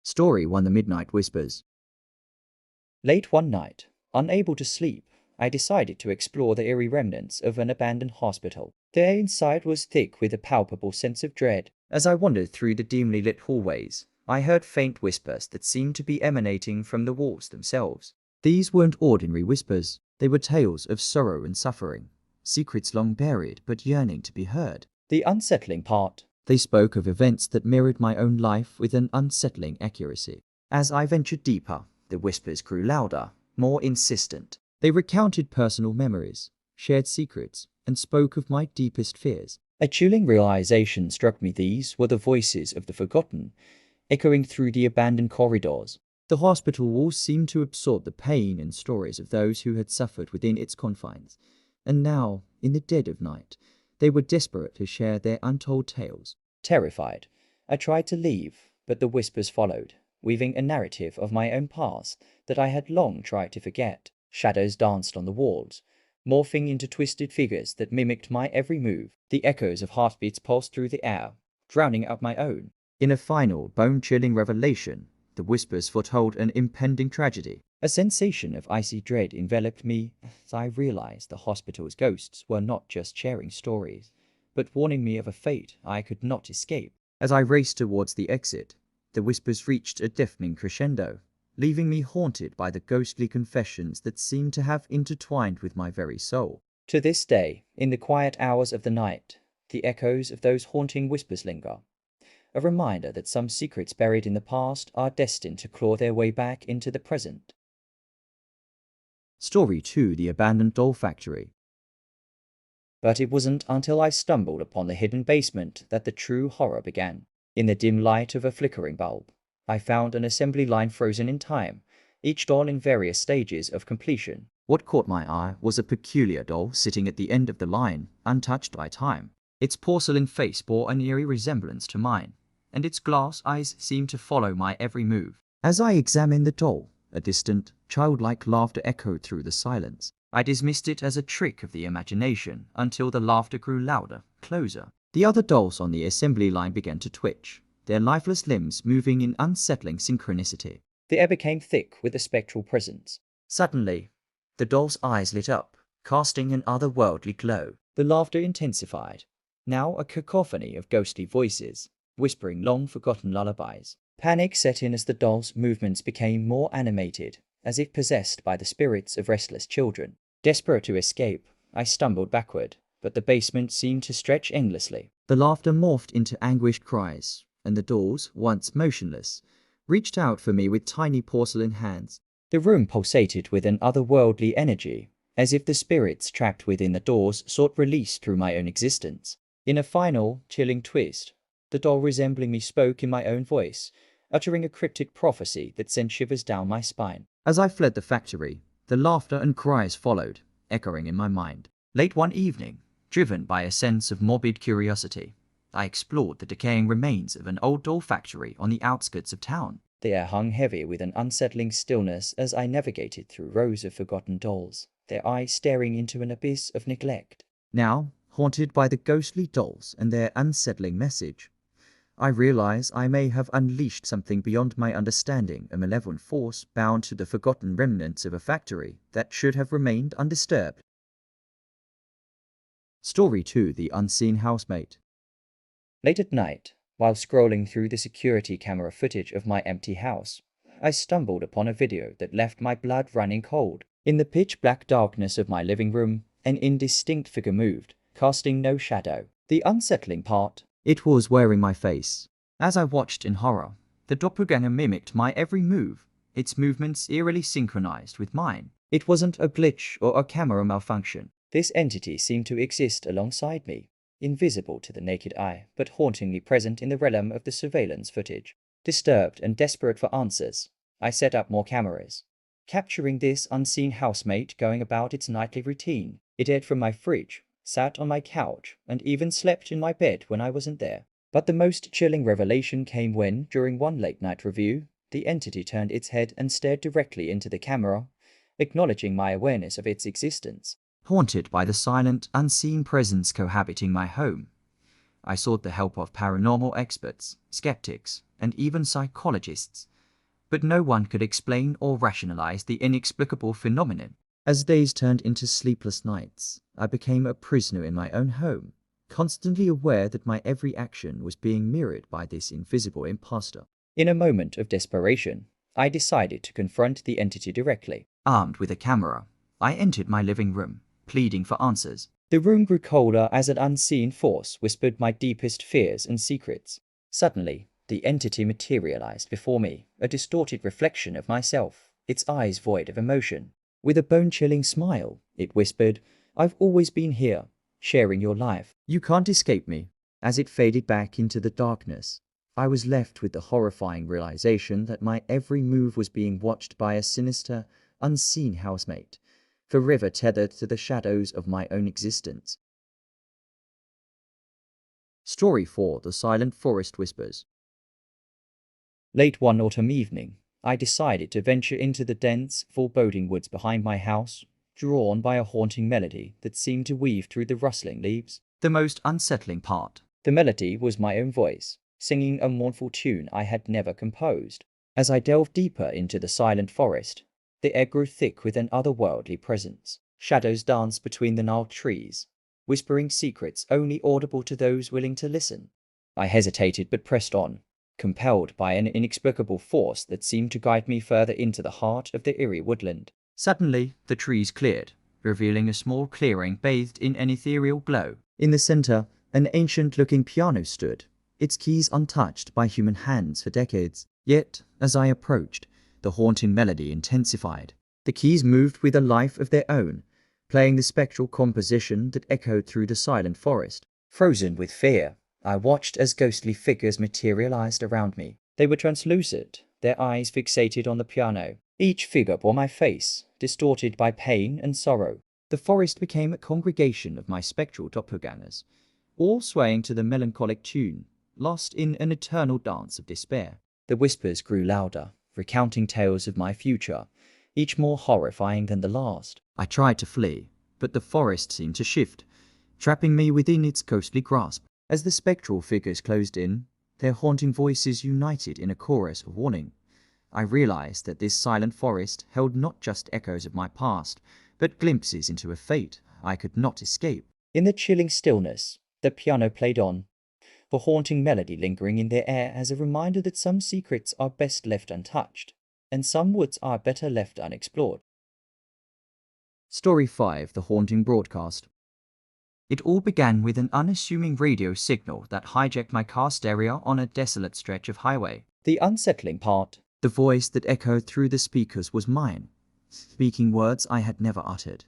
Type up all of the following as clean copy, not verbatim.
Story 1: The Midnight Whispers. Late one night, unable to sleep, I decided to explore the eerie remnants of an abandoned hospital. The air inside was thick with a palpable sense of dread. As I wandered through the dimly lit hallways, I heard faint whispers that seemed to be emanating from the walls themselves. These weren't ordinary whispers. They were tales of sorrow and suffering, secrets long buried but yearning to be heard. The unsettling part. They spoke of events that mirrored my own life with an unsettling accuracy. As I ventured deeper, the whispers grew louder, more insistent. They recounted personal memories, shared secrets, and spoke of my deepest fears. A chilling realization struck me. These were the voices of the forgotten, echoing through the abandoned corridors. The hospital walls seemed to absorb the pain and stories of those who had suffered within its confines. And now, in the dead of night, they were desperate to share their untold tales. Terrified, I tried to leave, but the whispers followed, weaving a narrative of my own past that I had long tried to forget. Shadows danced on the walls, morphing into twisted figures that mimicked my every move. The echoes of heartbeats pulsed through the air, drowning out my own. In a final, bone-chilling revelation, the whispers foretold an impending tragedy. A sensation of icy dread enveloped me as I realized the hospital's ghosts were not just sharing stories, but warning me of a fate I could not escape. As I raced towards the exit, the whispers reached a deafening crescendo, leaving me haunted by the ghostly confessions that seemed to have intertwined with my very soul. To this day, in the quiet hours of the night, the echoes of those haunting whispers linger, a reminder that some secrets buried in the past are destined to claw their way back into the present. Story 2: The Abandoned Doll Factory. But it wasn't until I stumbled upon the hidden basement that the true horror began. In the dim light of a flickering bulb, I found an assembly line frozen in time, each doll in various stages of completion. What caught my eye was a peculiar doll sitting at the end of the line, untouched by time. Its porcelain face bore an eerie resemblance to mine, and its glass eyes seemed to follow my every move. As I examined the doll, a distant, childlike laughter echoed through the silence. I dismissed it as a trick of the imagination until the laughter grew louder, closer. The other dolls on the assembly line began to twitch, their lifeless limbs moving in unsettling synchronicity. The air became thick with a spectral presence. Suddenly, the doll's eyes lit up, casting an otherworldly glow. The laughter intensified, now a cacophony of ghostly voices, whispering long-forgotten lullabies. Panic set in as the doll's movements became more animated, as if possessed by the spirits of restless children. Desperate to escape, I stumbled backward, but the basement seemed to stretch endlessly. The laughter morphed into anguished cries, and the dolls, once motionless, reached out for me with tiny porcelain hands. The room pulsated with an otherworldly energy, as if the spirits trapped within the dolls sought release through my own existence. In a final, chilling twist, the doll resembling me spoke in my own voice, uttering a cryptic prophecy that sent shivers down my spine. As I fled the factory, the laughter and cries followed, echoing in my mind. Late one evening, driven by a sense of morbid curiosity, I explored the decaying remains of an old doll factory on the outskirts of town. The air hung heavy with an unsettling stillness as I navigated through rows of forgotten dolls, their eyes staring into an abyss of neglect. Now, haunted by the ghostly dolls and their unsettling message, I realize I may have unleashed something beyond my understanding, a malevolent force bound to the forgotten remnants of a factory that should have remained undisturbed. Story 2: The Unseen Housemate. Late at night, while scrolling through the security camera footage of my empty house, I stumbled upon a video that left my blood running cold. In the pitch-black darkness of my living room, an indistinct figure moved, casting no shadow. The unsettling part: it was wearing my face. As I watched in horror, the doppelganger mimicked my every move, its movements eerily synchronized with mine. It wasn't a glitch or a camera malfunction. This entity seemed to exist alongside me, invisible to the naked eye, but hauntingly present in the realm of the surveillance footage. Disturbed and desperate for answers, I set up more cameras, capturing this unseen housemate going about its nightly routine. It ate from my fridge, sat on my couch, and even slept in my bed when I wasn't there. But the most chilling revelation came when, during one late-night review, the entity turned its head and stared directly into the camera, acknowledging my awareness of its existence. Haunted by the silent, unseen presence cohabiting my home, I sought the help of paranormal experts, skeptics, and even psychologists, but no one could explain or rationalize the inexplicable phenomenon. As days turned into sleepless nights, I became a prisoner in my own home, constantly aware that my every action was being mirrored by this invisible imposter. In a moment of desperation, I decided to confront the entity directly. Armed with a camera, I entered my living room, pleading for answers. The room grew colder as an unseen force whispered my deepest fears and secrets. Suddenly, the entity materialized before me, a distorted reflection of myself, its eyes void of emotion. With a bone-chilling smile, it whispered, "I've always been here, sharing your life. You can't escape me." As it faded back into the darkness, I was left with the horrifying realization that my every move was being watched by a sinister, unseen housemate, forever tethered to the shadows of my own existence. Story 4: The Silent Forest Whispers. Late one autumn evening, I decided to venture into the dense, foreboding woods behind my house, drawn by a haunting melody that seemed to weave through the rustling leaves. The most unsettling part. The melody was my own voice, singing a mournful tune I had never composed. As I delved deeper into the silent forest, the air grew thick with an otherworldly presence. Shadows danced between the gnarled trees, whispering secrets only audible to those willing to listen. I hesitated but pressed on, compelled by an inexplicable force that seemed to guide me further into the heart of the eerie woodland. Suddenly, the trees cleared, revealing a small clearing bathed in an ethereal glow. In the center, an ancient-looking piano stood, its keys untouched by human hands for decades. Yet, as I approached, the haunting melody intensified. The keys moved with a life of their own, playing the spectral composition that echoed through the silent forest. Frozen with fear, I watched as ghostly figures materialized around me. They were translucent, their eyes fixated on the piano. Each figure bore my face, distorted by pain and sorrow. The forest became a congregation of my spectral doppelgangers, all swaying to the melancholic tune, lost in an eternal dance of despair. The whispers grew louder, recounting tales of my future, each more horrifying than the last. I tried to flee, but the forest seemed to shift, trapping me within its ghostly grasp. As the spectral figures closed in, their haunting voices united in a chorus of warning. I realized that this silent forest held not just echoes of my past, but glimpses into a fate I could not escape. In the chilling stillness, the piano played on, the haunting melody lingering in the air as a reminder that some secrets are best left untouched, and some woods are better left unexplored. Story 5: The Haunting Broadcast. It all began with an unassuming radio signal that hijacked my car stereo on a desolate stretch of highway. The unsettling part. The voice that echoed through the speakers was mine, speaking words I had never uttered,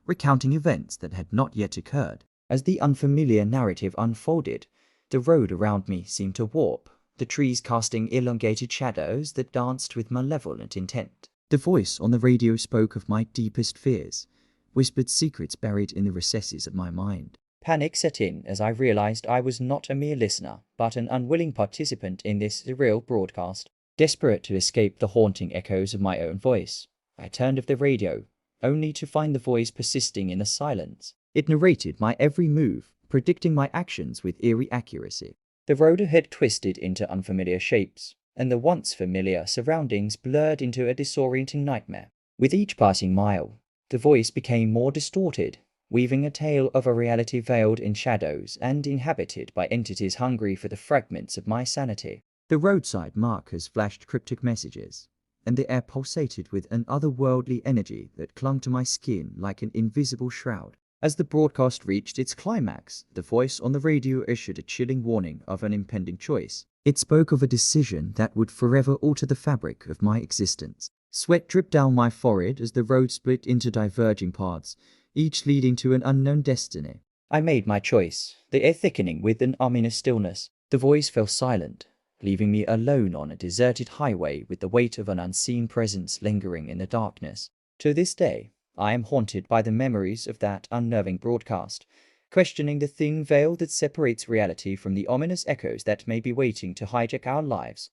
recounting events that had not yet occurred. As the unfamiliar narrative unfolded, the road around me seemed to warp, the trees casting elongated shadows that danced with malevolent intent. The voice on the radio spoke of my deepest fears, whispered secrets buried in the recesses of my mind. Panic set in as I realized I was not a mere listener, but an unwilling participant in this surreal broadcast. Desperate to escape the haunting echoes of my own voice, I turned off the radio, only to find the voice persisting in the silence. It narrated my every move, predicting my actions with eerie accuracy. The road ahead twisted into unfamiliar shapes, and the once familiar surroundings blurred into a disorienting nightmare. With each passing mile, the voice became more distorted, weaving a tale of a reality veiled in shadows and inhabited by entities hungry for the fragments of my sanity. The roadside markers flashed cryptic messages, and the air pulsated with an otherworldly energy that clung to my skin like an invisible shroud. As the broadcast reached its climax, the voice on the radio issued a chilling warning of an impending choice. It spoke of a decision that would forever alter the fabric of my existence. Sweat dripped down my forehead as the road split into diverging paths, each leading to an unknown destiny. I made my choice, the air thickening with an ominous stillness. The voice fell silent, leaving me alone on a deserted highway with the weight of an unseen presence lingering in the darkness. To this day, I am haunted by the memories of that unnerving broadcast, questioning the thin veil that separates reality from the ominous echoes that may be waiting to hijack our lives.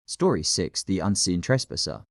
Story 6: The Unseen Trespasser.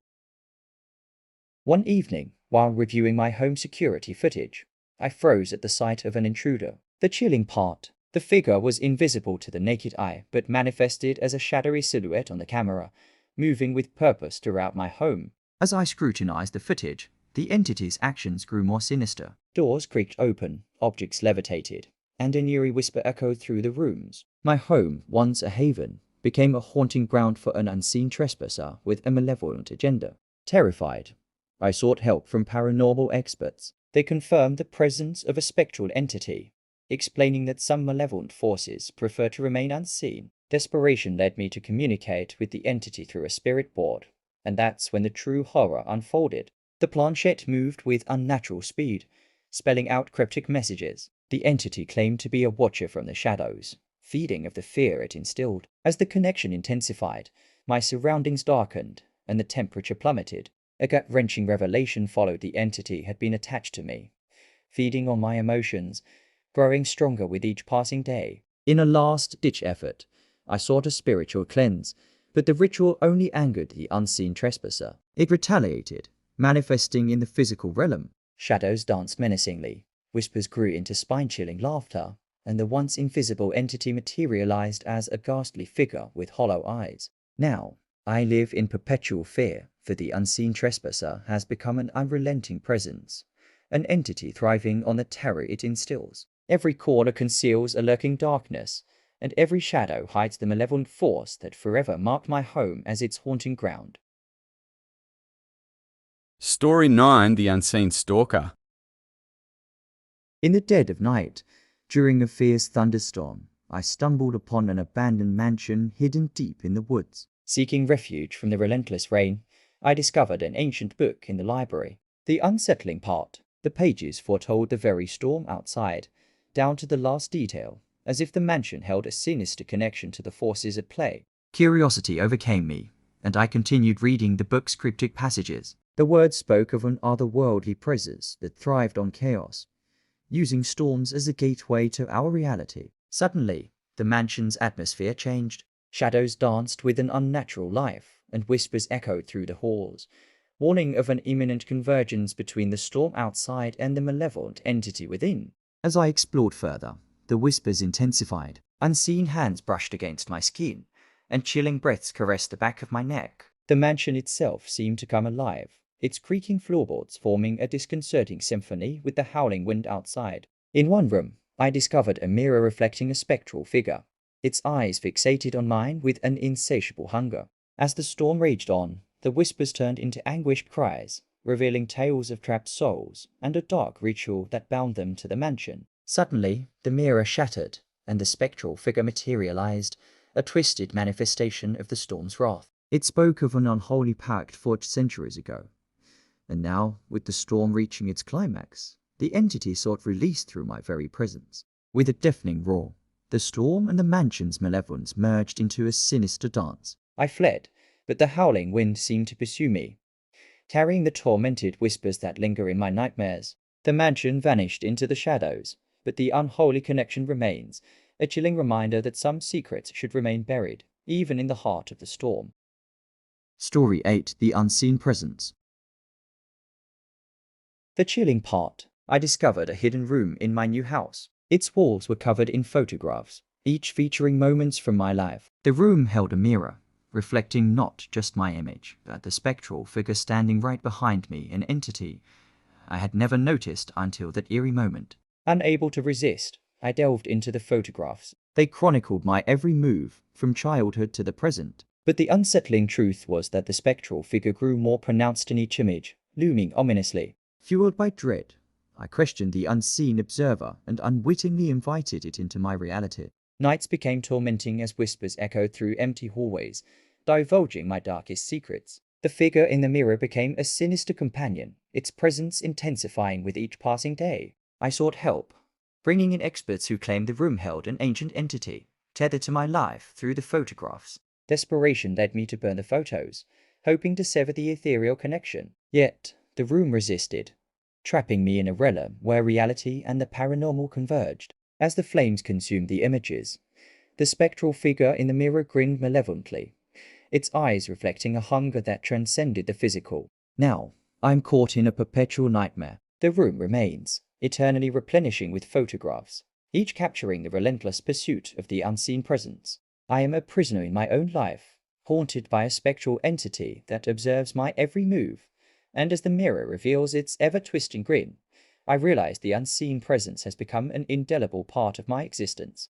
One evening, while reviewing my home security footage, I froze at the sight of an intruder. The chilling part, The figure was invisible to the naked eye, but manifested as a shadowy silhouette on the camera, moving with purpose throughout my home. As I scrutinized the footage, the entity's actions grew more sinister. Doors creaked open, objects levitated, and an eerie whisper echoed through the rooms. My home, once a haven, became a haunting ground for an unseen trespasser with a malevolent agenda. Terrified, I sought help from paranormal experts. They confirmed the presence of a spectral entity, explaining that some malevolent forces prefer to remain unseen. Desperation led me to communicate with the entity through a spirit board, and that's when the true horror unfolded. The planchette moved with unnatural speed, spelling out cryptic messages. The entity claimed to be a watcher from the shadows, feeding off the fear it instilled. As the connection intensified, my surroundings darkened, and the temperature plummeted. A gut-wrenching revelation followed. The entity had been attached to me, feeding on my emotions, growing stronger with each passing day. In a last-ditch effort, I sought a spiritual cleanse, but the ritual only angered the unseen trespasser. It retaliated, manifesting in the physical realm. Shadows danced menacingly, whispers grew into spine-chilling laughter, and the once invisible entity materialized as a ghastly figure with hollow eyes. Now, I live in perpetual fear, for the unseen trespasser has become an unrelenting presence, an entity thriving on the terror it instills. Every corner conceals a lurking darkness, and every shadow hides the malevolent force that forever marked my home as its haunting ground. Story 9: The Unseen Stalker. In the dead of night, during a fierce thunderstorm, I stumbled upon an abandoned mansion hidden deep in the woods. Seeking refuge from the relentless rain, I discovered an ancient book in the library. The unsettling part, the pages foretold the very storm outside, down to the last detail, as if the mansion held a sinister connection to the forces at play. Curiosity overcame me, and I continued reading the book's cryptic passages. The words spoke of an otherworldly presence that thrived on chaos, using storms as a gateway to our reality. Suddenly, the mansion's atmosphere changed. Shadows danced with an unnatural life, and whispers echoed through the halls, warning of an imminent convergence between the storm outside and the malevolent entity within. As I explored further, the whispers intensified. Unseen hands brushed against my skin, and chilling breaths caressed the back of my neck. The mansion itself seemed to come alive, its creaking floorboards forming a disconcerting symphony with the howling wind outside. In one room, I discovered a mirror reflecting a spectral figure, its eyes fixated on mine with an insatiable hunger. As the storm raged on, the whispers turned into anguished cries, revealing tales of trapped souls and a dark ritual that bound them to the mansion. Suddenly, the mirror shattered, and the spectral figure materialized, a twisted manifestation of the storm's wrath. It spoke of an unholy pact forged centuries ago. And now, with the storm reaching its climax, the entity sought release through my very presence. With a deafening roar, the storm and the mansion's malevolence merged into a sinister dance. I fled, but the howling wind seemed to pursue me, carrying the tormented whispers that linger in my nightmares. The mansion vanished into the shadows, but the unholy connection remains, a chilling reminder that some secrets should remain buried, even in the heart of the storm. Story 8: The Unseen Presence. The chilling part. I discovered a hidden room in my new house. Its walls were covered in photographs, each featuring moments from my life. The room held a mirror, reflecting not just my image, but the spectral figure standing right behind me, an entity I had never noticed until that eerie moment. Unable to resist, I delved into the photographs. They chronicled my every move, from childhood to the present. But the unsettling truth was that the spectral figure grew more pronounced in each image, looming ominously. Fueled by dread, I questioned the unseen observer and unwittingly invited it into my reality. Nights became tormenting as whispers echoed through empty hallways, divulging my darkest secrets. The figure in the mirror became a sinister companion, its presence intensifying with each passing day. I sought help, bringing in experts who claimed the room held an ancient entity, tethered to my life through the photographs. Desperation led me to burn the photos, hoping to sever the ethereal connection. Yet, the room resisted, trapping me in a realm where reality and the paranormal converged. As the flames consumed the images, the spectral figure in the mirror grinned malevolently, its eyes reflecting a hunger that transcended the physical. Now, I'm caught in a perpetual nightmare. The room remains, eternally replenishing with photographs, each capturing the relentless pursuit of the unseen presence. I am a prisoner in my own life, haunted by a spectral entity that observes my every move, and as the mirror reveals its ever-twisting grin, I realize the unseen presence has become an indelible part of my existence.